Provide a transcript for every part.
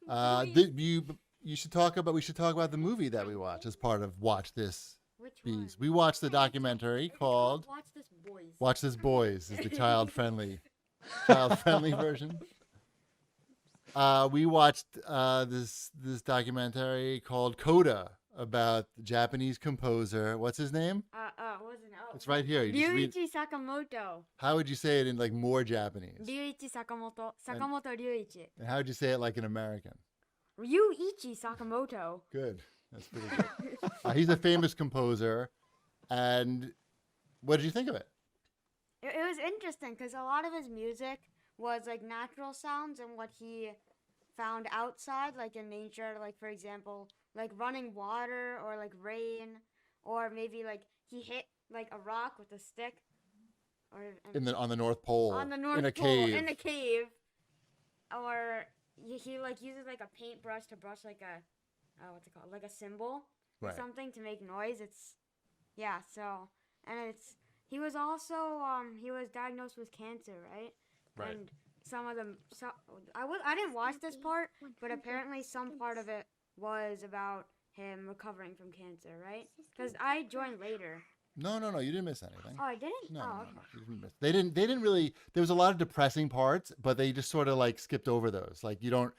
You should talk about. We should talk about the movie that we watched as part of Watch This Which Bees. one? We watched the documentary It's called Watch This Boys. Watch This Boys. Is the child friendly version. We watched this documentary called Coda about the Japanese composer. What's his name? Wasn't It's right here. You just read. Ryuichi Sakamoto. How would you say it in like more Japanese? Ryuichi Sakamoto. Sakamoto Ryuichi. And how would you say it like an American? Ryuichi Sakamoto. Good. That's pretty good. He's a famous composer. And what did you think of it? It was interesting because a lot of his music was like natural sounds and what he found outside, like in nature, like for example, like running water or like rain, or maybe like he hit like a rock with a stick, or On the North Pole. on the North in a Pole cave. in a cave, or he like uses like a paintbrush to brush like a what's it called, like a symbol or Right. something to make noise. He was also he was diagnosed with cancer, right? Right. And some of them, I didn't watch this part, but apparently some part of it was about him recovering from cancer, right? Because I joined later. No, you didn't miss anything. Oh, I didn't? No, Oh, no, okay. you didn't miss. They didn't really. There was a lot of depressing parts, but they just sort of like skipped over those. Like you don't.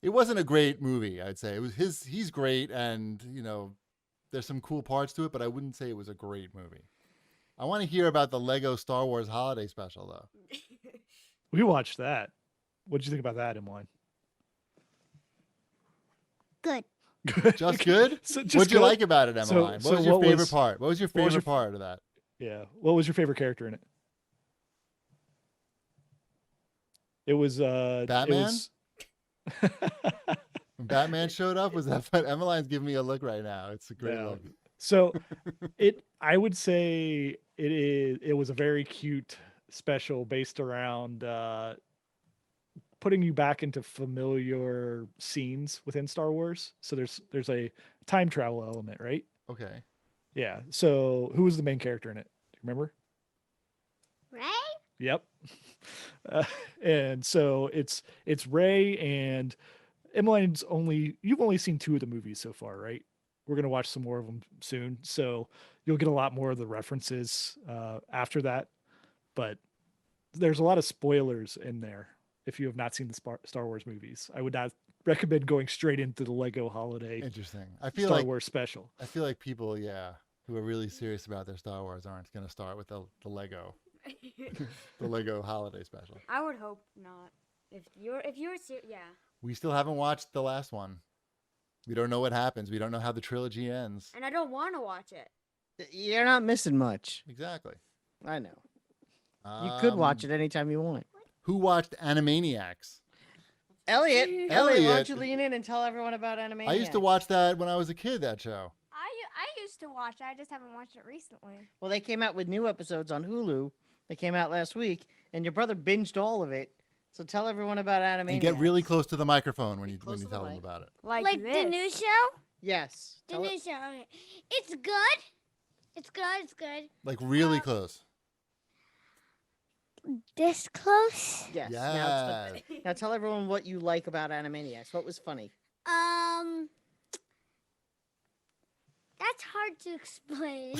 It wasn't a great movie, I'd say. It was he's great, and there's some cool parts to it, but I wouldn't say it was a great movie. I want to hear about the Lego Star Wars Holiday Special, though. We watched that. What did you think about that, Emmeline? Good. Good. Just good? So, just What'd you good? like about it, Emmeline? So What was your what favorite was- part? What was your what was favorite your- part of that? Yeah. What was your favorite character in it? It was Batman? When Batman showed up, was that fun? Emmeline's giving me a look right now. It's a great Yeah. look. So I would say it was a very cute special based around putting you back into familiar scenes within Star Wars. So there's a time travel element, right? Okay. Yeah. So who was the main character in it? Do you remember? Right? Yep. And so it's Ray and Emmeline's you've only seen 2 of the movies so far, right? We're going to watch some more of them soon. So you'll get a lot more of the references after that. But there's a lot of spoilers in there if you have not seen the Star Wars movies. I would not recommend going straight into the Lego holiday Interesting. I feel Star like Wars special. I feel like people, who are really serious about their Star Wars aren't going to start with the Lego the Lego holiday special. I would hope not. If you're yeah. We still haven't watched the last one. We don't know what happens. We don't know how the trilogy ends. And I don't want to watch it. You're not missing much. Exactly. I know. You could watch Um, it anytime you want. Who watched Animaniacs? Elliot, why Elliot. don't you lean in and tell everyone about Animaniacs? I used to watch that when I was a kid, that show. I used to watch it. I just haven't watched it recently. Well, they came out with new episodes on Hulu. They came out last week, and your brother binged all of it. So tell everyone about Animaniacs. And get really close to the microphone when you Close to the tell them mic. about it. Like the this. new show? Yes. The Tell new it- show. Okay. It's good. It's good. It's good. Like really close. This close? Yes. Yeah. Now tell everyone what you like about Animaniacs. What was funny? That's hard to explain.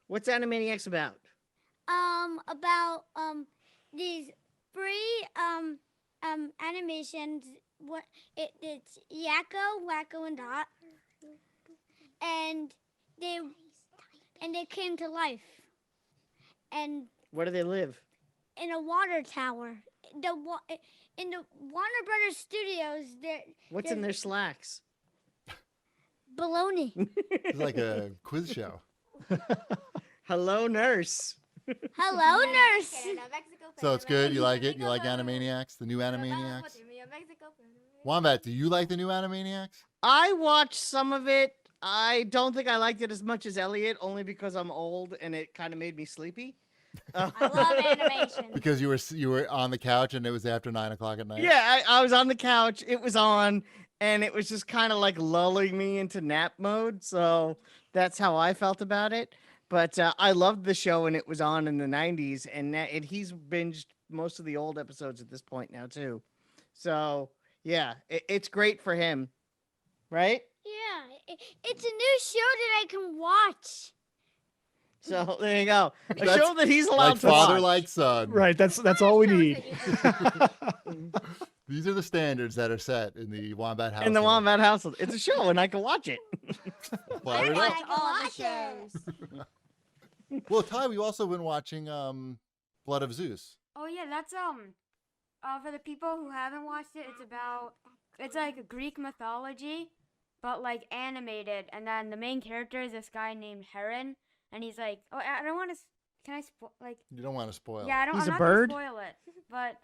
What's Animaniacs about? About these free animations. It's Yakko, Wacko, and Dot, and they came to life, and Where do they live? in a water tower. In the Warner Brothers Studios, What's in their slacks? baloney. It's like a quiz show. Hello, nurse. Hello, nurse. So it's good. You like it? You like Animaniacs? The new Animaniacs? Wombat, do you like the new Animaniacs? I watched some of it. I don't think I liked it as much as Elliot, only because I'm old and it kind of made me sleepy. I love animation. Because you were on the couch and it was after 9 o'clock at night. Yeah, I was on the couch. It was on, and it was just kind of like lulling me into nap mode. So that's how I felt about it. But I loved the show when it was on in the 90s, and he's binged most of the old episodes at this point now too. So yeah, it's great for him, right? Yeah, it's a new show that I can watch. So there you go, a That's show that he's allowed Like to father, watch. like son. Right. That's all we Shows need. that These are the standards that are set in the Wombat household. In the Wombat household, it's a show, and I can watch it. Fire it I up. watch all the shows. Well, Ty, we've also been watching Blood of Zeus. Oh yeah, that's for the people who haven't watched it, it's like Greek mythology, but like animated. And then the main character is this guy named Heron, and he's like, oh, I don't want to. Can I like? You don't want to spoil. Yeah, I don't. He's I'm a not bird? gonna spoil it, but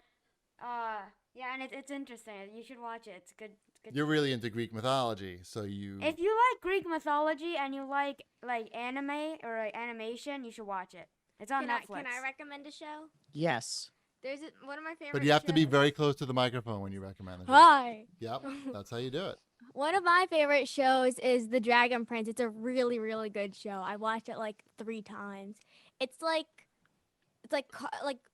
yeah, and it's interesting. You should watch it. It's good. It's good. You're really into Greek mythology, so you. If you like Greek mythology and you like anime or like animation, you should watch it. It's on Netflix. Can I recommend a show? Yes. There's one of my favorite. But you have to be shows- very close to the microphone when you recommend it. Hi. Yep, that's how you do it. One of my favorite shows is The Dragon Prince. It's a really, really good show. I watched it like 3 times. It's like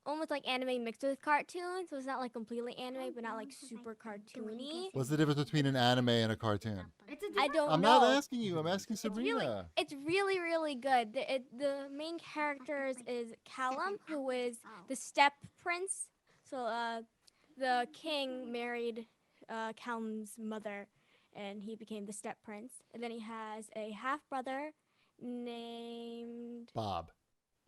almost like anime mixed with cartoon, so it's not like completely anime, but not like super cartoony. What's the difference between an anime and a cartoon? It's a I different- don't I'm know. not asking you. I'm asking Sabrina. It's really, really good. The main characters is Callum, who is the step prince. So the king married Callum's mother, and he became the step prince. And then he has a half brother named Bob.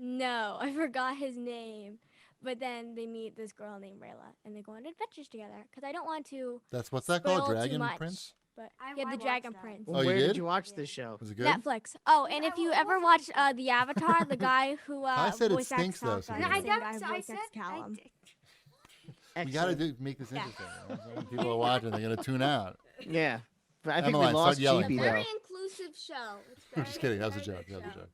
No, I forgot his name. But then they meet this girl named Rayla, and they go on adventures together. Because I don't want to That's what's that spoil called? too Dragon much, Prince? But I yeah, the watched Dragon that. Prince. Oh, you Where did? did you watch this show? Was it good? Netflix. Oh, and if you ever watch the Avatar, the guy who I said it voice stinks, though, acts so Sokka you is know. the same guy who voice acts Callum. We gotta Excellent. make this Yeah. interesting. You know? When people are watching, they're gonna tune out. Yeah, but I think Emmeline, we lost start yelling. Cheapy It's though. Very inclusive show. It's I'm just very, kidding. That was a very joke. good That was a show. joke.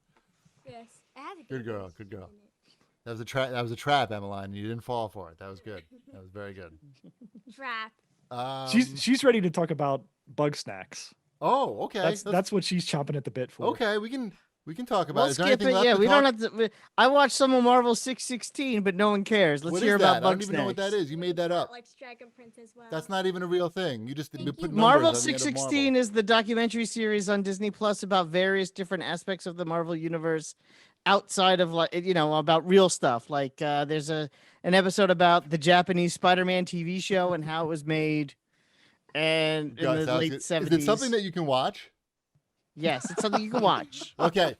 Yes. It has a Good girl. message Good girl. in it. That was a trap. That was a trap, Emmeline. You didn't fall for it. That was good. That was very good. Trap. She's ready to talk about bug snacks. Oh, okay. That's what she's chomping at the bit for. okay. We can talk about. We'll it. Is there skip anything it. left Yeah, to we talk? don't have to. I watched some of Marvel 616, but no one cares. Let's What hear is about that? I Bug don't even know what that Snacks. is. You made that up. Like Dragon Prince as well. That's not even a real thing. You just Thank put you. numbers Marvel on the end of 616 is the documentary series on Disney Plus about various different aspects of the Marvel universe outside of about real stuff. Like there's an episode about the Japanese Spider-Man TV show and how it was made, and in Guys, the sounds late good. 70s. Is it something that you can watch? Yes, it's something you can watch. Okay.